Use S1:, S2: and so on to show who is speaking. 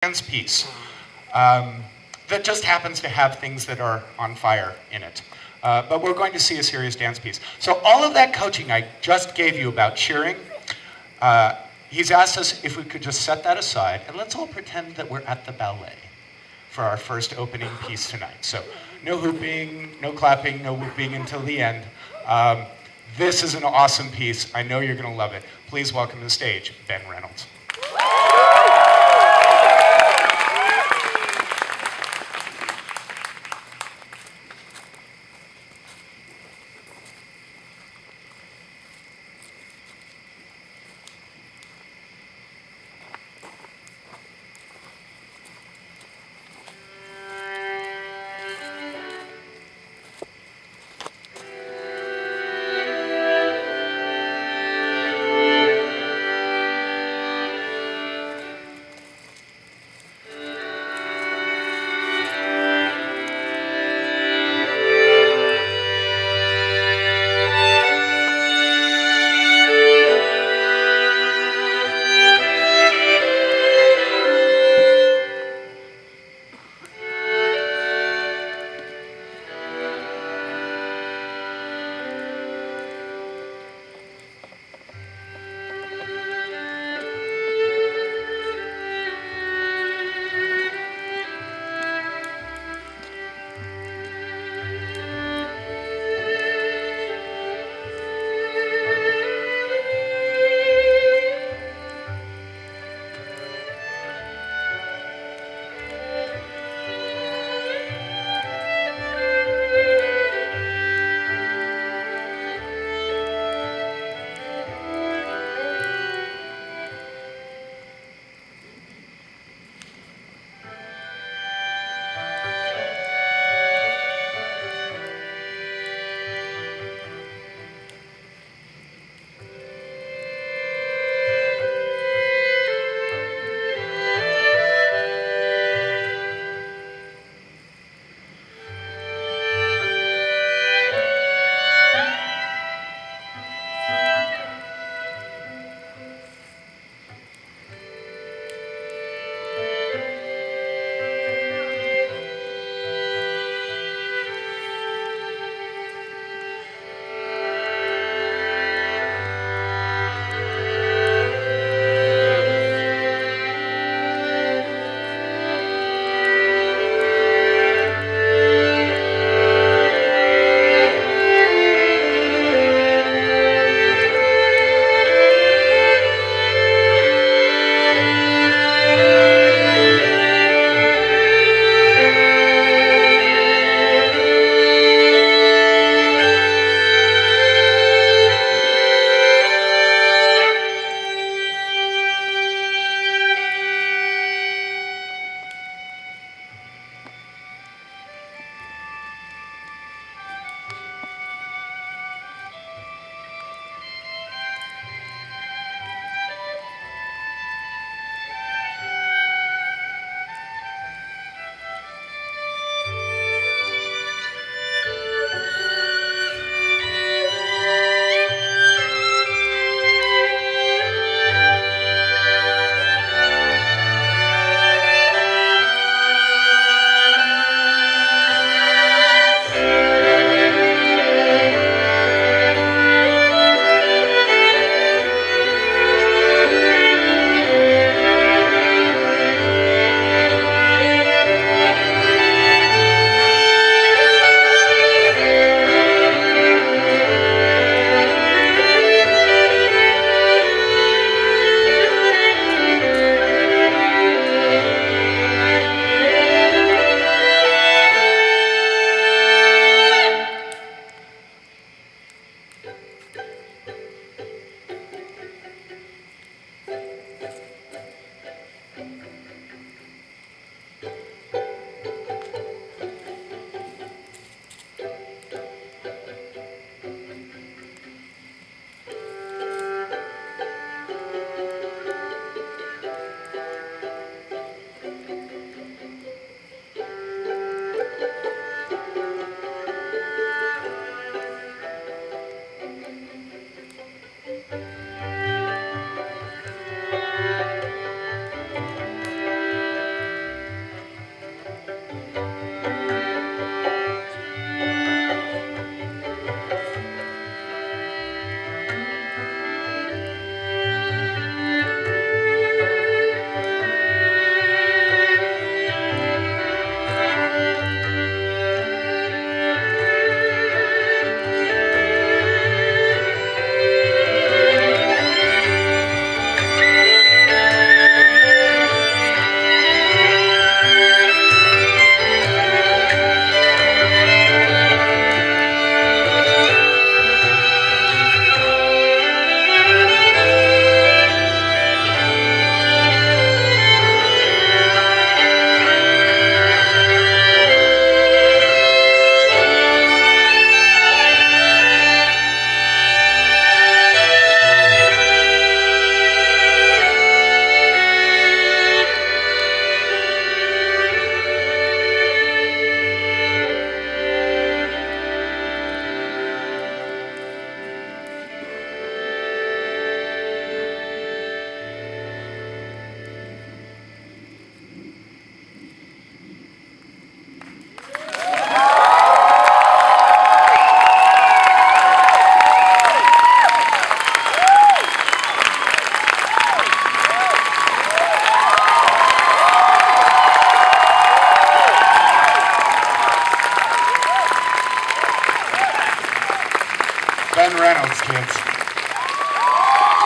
S1: dance piece that just happens to have things that are on fire in it. But we're going to see a serious dance piece. So all of that coaching I just gave you about cheering, he's asked us if we could just set that aside and let's all pretend that we're at the ballet for our first opening piece tonight. So no hooping, no clapping, no whooping until the end. This is an awesome piece. I know you're going to love it. Please welcome to the stage, Ben Reynolds.